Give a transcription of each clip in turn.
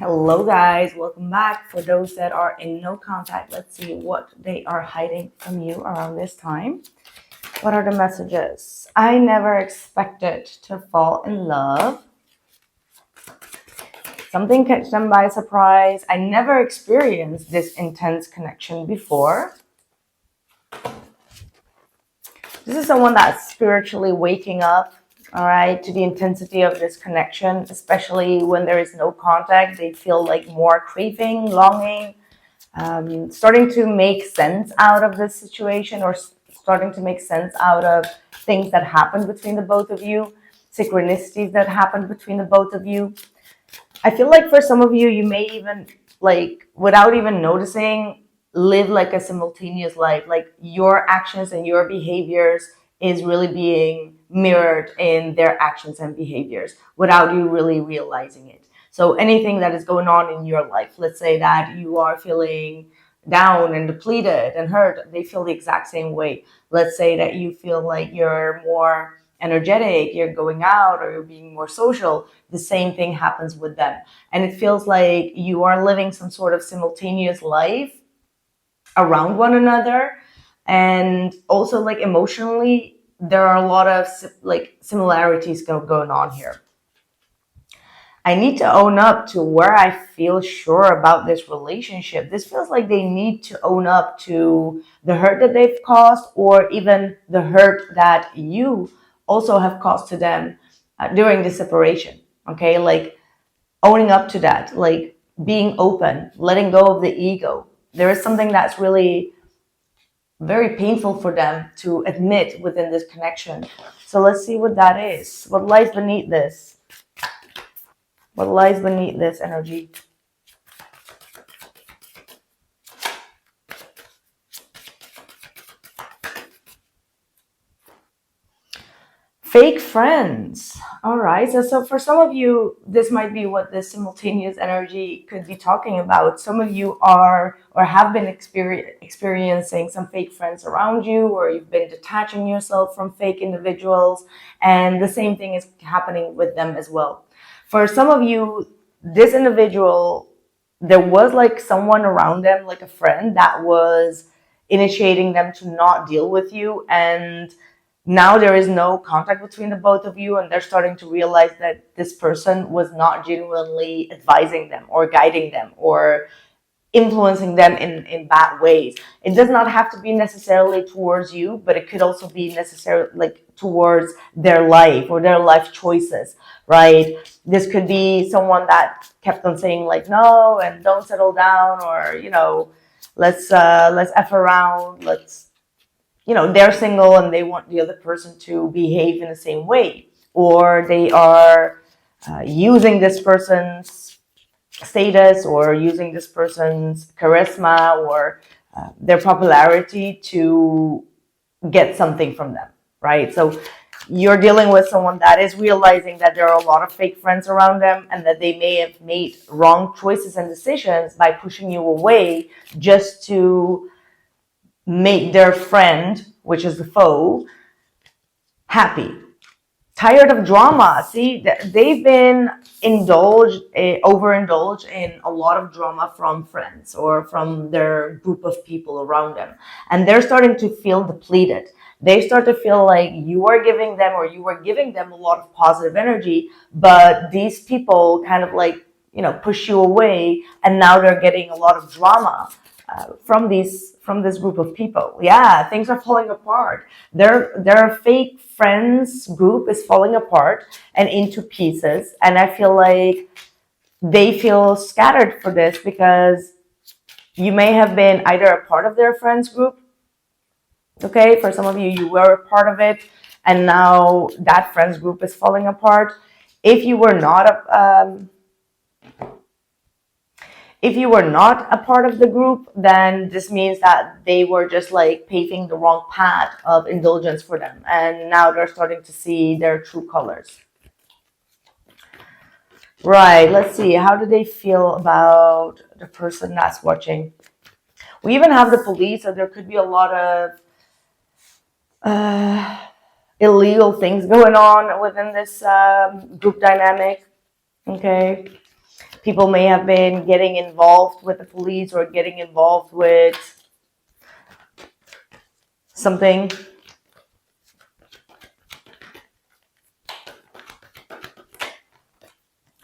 Hello guys, welcome back. For those that are in no contact, let's see what they are hiding from you around this time. What are the messages? I never expected to fall in love. Something catch them by surprise. I never experienced this intense connection before. This is someone that's spiritually waking up, all right, to the intensity of this connection, especially when there is no contact. They feel like more craving, longing, starting to make sense out of this situation, or starting to make sense out of things that happen between the both of you, synchronicities that happen between the both of you. I feel like for some of you, you may even, like, without even noticing, live like a simultaneous life. Like your actions and your behaviors is really being mirrored in their actions and behaviors without you really realizing it. So anything that is going on in your life, let's say that you are feeling down and depleted and hurt, they feel the exact same way. Let's say that you feel like you're more energetic, you're going out, or you're being more social, the same thing happens with them. And it feels like you are living some sort of simultaneous life around one another. And also, like, emotionally, there are a lot of like similarities going on here. I need to own up to where I feel sure about this relationship. This feels like they need to own up to the hurt that they've caused, or even the hurt that you also have caused to them during the separation. Okay, like owning up to that, like being open, letting go of the ego. There is something that's really very painful for them to admit within this connection. So let's see what that is. What lies beneath this? What lies beneath this energy? Fake friends. All right. So for some of you, this might be what this simultaneous energy could be talking about. Some of you are or have been experiencing some fake friends around you, or you've been detaching yourself from fake individuals. And the same thing is happening with them as well. For some of you, this individual, there was like someone around them, like a friend, that was initiating them to not deal with you. And now there is no contact between the both of you, and they're starting to realize that this person was not genuinely advising them or guiding them or influencing them in bad ways. It does not have to be necessarily towards you, but it could also be necessarily like towards their life or their life choices, right? This could be someone that kept on saying like no and don't settle down, or let's F around, let's, they're single and they want the other person to behave in the same way, or they are using this person's status or using this person's charisma or their popularity to get something from them, right? So you're dealing with someone that is realizing that there are a lot of fake friends around them, and that they may have made wrong choices and decisions by pushing you away just to make their friend, which is the foe, happy. Tired of drama. See, they've been overindulged in a lot of drama from friends or from their group of people around them. And they're starting to feel depleted. They start to feel like you are giving them, or you are giving them, a lot of positive energy, but these people kind of like, push you away, and now they're getting a lot of drama from this group of people. Yeah, things are falling apart. Their fake friends group is falling apart and into pieces, and I feel like they feel scattered for this, because you may have been either a part of their friends group. Okay, for some of you, you were a part of it, and now that friends group is falling apart. If you were not a part of the group, then this means that they were just like paving the wrong path of indulgence for them, and now they're starting to see their true colors. Right, let's see. How do they feel about the person that's watching? We even have the police, so there could be a lot of illegal things going on within this group dynamic. Okay. People may have been getting involved with the police or getting involved with something.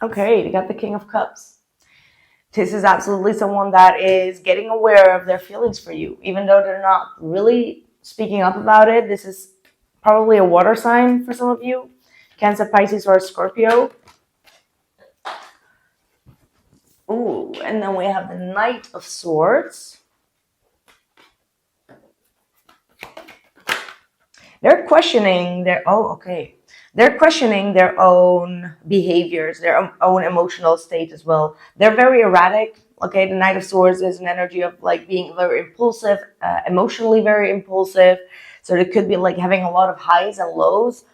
Okay, we got the King of Cups. This is absolutely someone that is getting aware of their feelings for you, even though they're not really speaking up about it. This is probably a water sign for some of you, Cancer, Pisces, or Scorpio. Ooh, and then we have the Knight of Swords. They're questioning their, they're questioning their own behaviors, their own emotional state as well. They're very erratic. Okay, the Knight of Swords is an energy of like being very impulsive, emotionally very impulsive. So it could be like having a lot of highs and lows.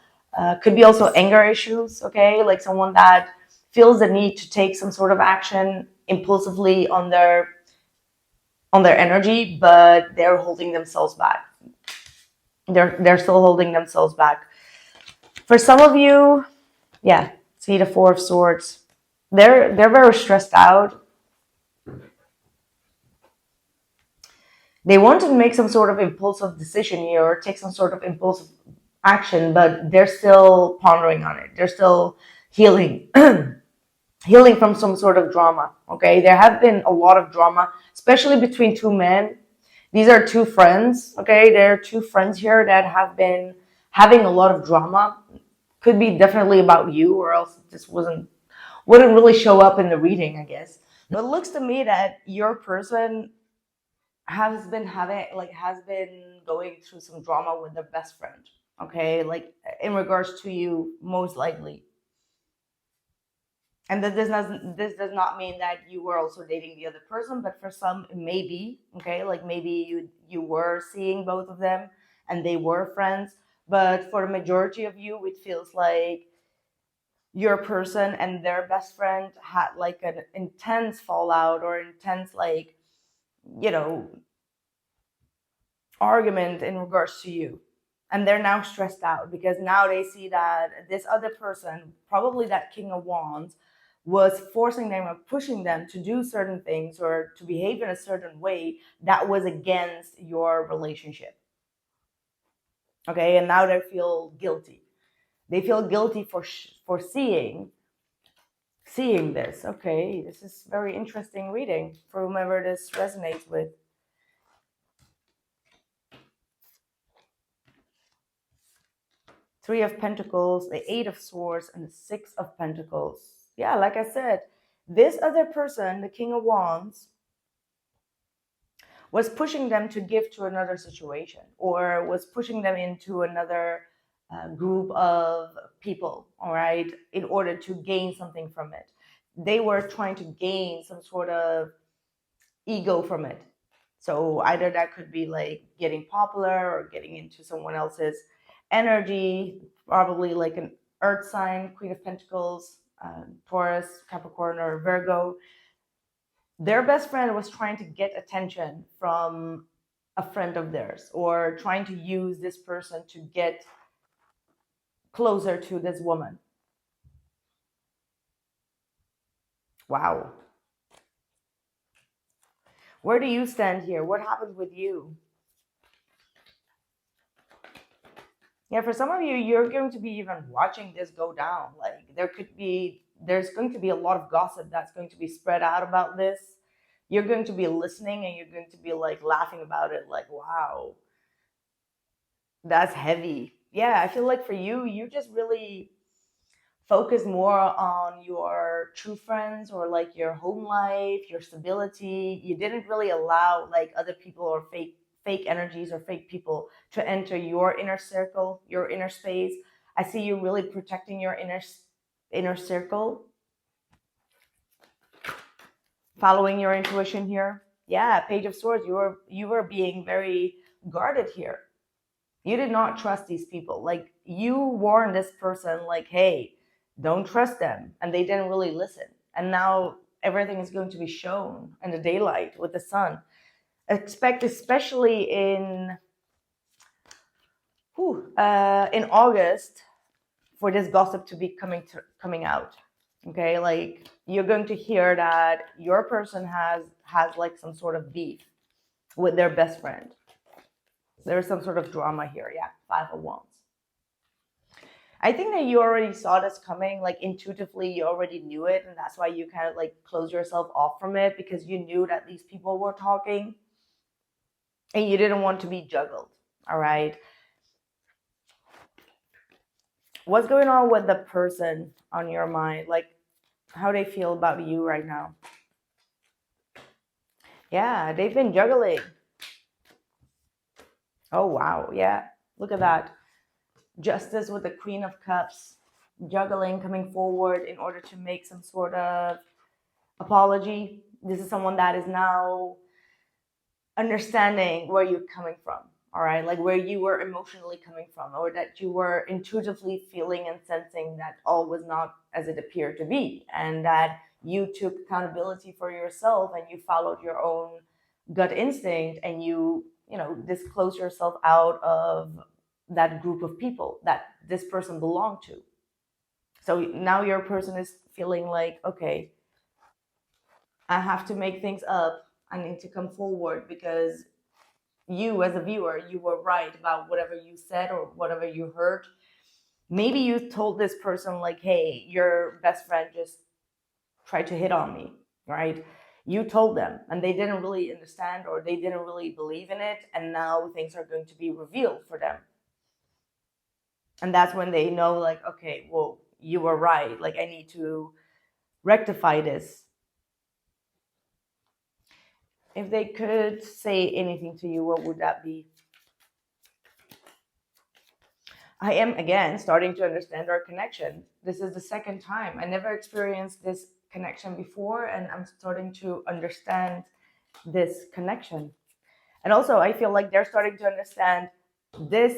Could be also anger issues. Okay, like someone that feels the need to take some sort of action impulsively on their energy, but they're holding themselves back. They're still holding themselves back. For some of you, yeah, see the Four of Swords. They're very stressed out. They want to make some sort of impulsive decision here or take some sort of impulsive action, but they're still pondering on it. They're still healing. Healing from some sort of drama. Okay, there have been a lot of drama, especially between two men. These are two friends. Okay, there are two friends here that have been having a lot of drama. Could be definitely about you, or else this wouldn't really show up in the reading, I guess. But it looks to me that your person has been going through some drama with their best friend. Okay, like in regards to you, most likely. And that this does not mean that you were also dating the other person, but for some maybe, okay, like maybe you were seeing both of them and they were friends, but for the majority of you it feels like your person and their best friend had like an intense fallout or intense, like, you know, argument in regards to you. And they're now stressed out because now they see that this other person, probably that King of Wands, was forcing them or pushing them to do certain things or to behave in a certain way that was against your relationship. Okay, and now they feel guilty. They feel guilty for seeing this. Okay, this is very interesting reading for whomever this resonates with. Three of Pentacles, the Eight of Swords, and the Six of Pentacles. Yeah, like I said, this other person, the King of Wands, was pushing them to give to another situation or was pushing them into another group of people, all right, in order to gain something from it. They were trying to gain some sort of ego from it. So either that could be like getting popular or getting into someone else's energy, probably like an earth sign, Queen of Pentacles, Taurus, Capricorn, or Virgo. Their best friend was trying to get attention from a friend of theirs or trying to use this person to get closer to this woman. Wow. Where do you stand here? What happened with you? Yeah, for some of you, you're going to be even watching this go down. Like there's going to be a lot of gossip that's going to be spread out about this. You're going to be listening and you're going to be like laughing about it, like, wow, that's heavy. Yeah, I feel like for you, you just really focus more on your true friends or like your home life, your stability. You didn't really allow like other people or fake energies or fake people to enter your inner circle, your inner space. I see you really protecting your inner circle, following your intuition here. Yeah, Page of Swords, you were being very guarded here. You did not trust these people. Like you warned this person like, hey, don't trust them, and they didn't really listen. And now everything is going to be shown in the daylight with the sun. Expect, especially in August, for this gossip to be coming out. Okay, like you're going to hear that your person has like some sort of beef with their best friend. There's some sort of drama here. Yeah, 5 of Wands. I think that you already saw this coming, like intuitively, you already knew it, and that's why you kind of like close yourself off from it, because you knew that these people were talking and you didn't want to be juggled. All right. What's going on with the person on your mind? Like, how they feel about you right now? Yeah, they've been juggling. Oh, wow. Yeah. Look at that. Justice with the Queen of Cups, juggling, coming forward in order to make some sort of apology. This is someone that is now understanding where you're coming from. All right, like where you were emotionally coming from, or that you were intuitively feeling and sensing that all was not as it appeared to be, and that you took accountability for yourself and you followed your own gut instinct, and you know, disclose yourself out of that group of people that this person belonged to. So now your person is feeling like, okay, I have to make things up. I need to come forward because you, as a viewer, you were right about whatever you said or whatever you heard. Maybe you told this person, like, hey, your best friend just tried to hit on me, right? You told them and they didn't really understand or they didn't really believe in it. And now things are going to be revealed for them. And that's when they know, like, okay, well, you were right. Like, I need to rectify this. If they could say anything to you, what would that be? I am again starting to understand our connection. This is the second time. I never experienced this connection before, and I'm starting to understand this connection. And also, I feel like they're starting to understand this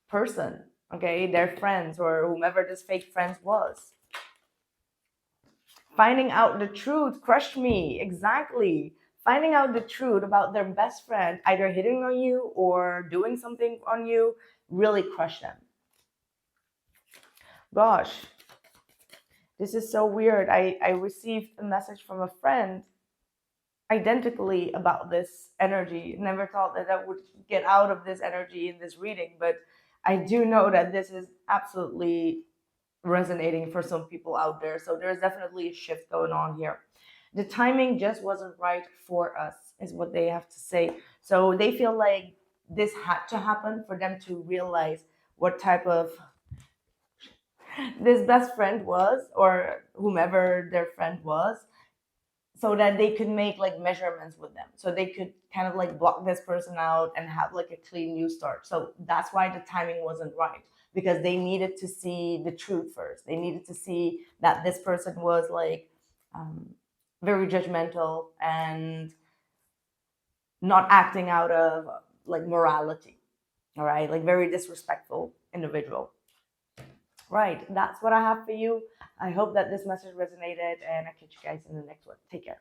person, okay, their friends or whomever this fake friend was. Finding out the truth crushed me. Exactly. Finding out the truth about their best friend, either hitting on you or doing something on you, really crushed them. Gosh, this is so weird. I received a message from a friend identically about this energy. Never thought that I would get out of this energy in this reading, but I do know that this is absolutely resonating for some people out there. So there's definitely a shift going on here. The timing just wasn't right for us, is what they have to say. So they feel like this had to happen for them to realize what type of this best friend was, or whomever their friend was, so that they could make like measurements with them, so they could kind of like block this person out and have like a clean new start. So that's why the timing wasn't right, because they needed to see the truth first. They needed to see that this person was like um, very judgmental and not acting out of like morality. All right, like very disrespectful individual. Right, that's what I have for you. I hope that this message resonated, and I'll catch you guys in the next one. Take care.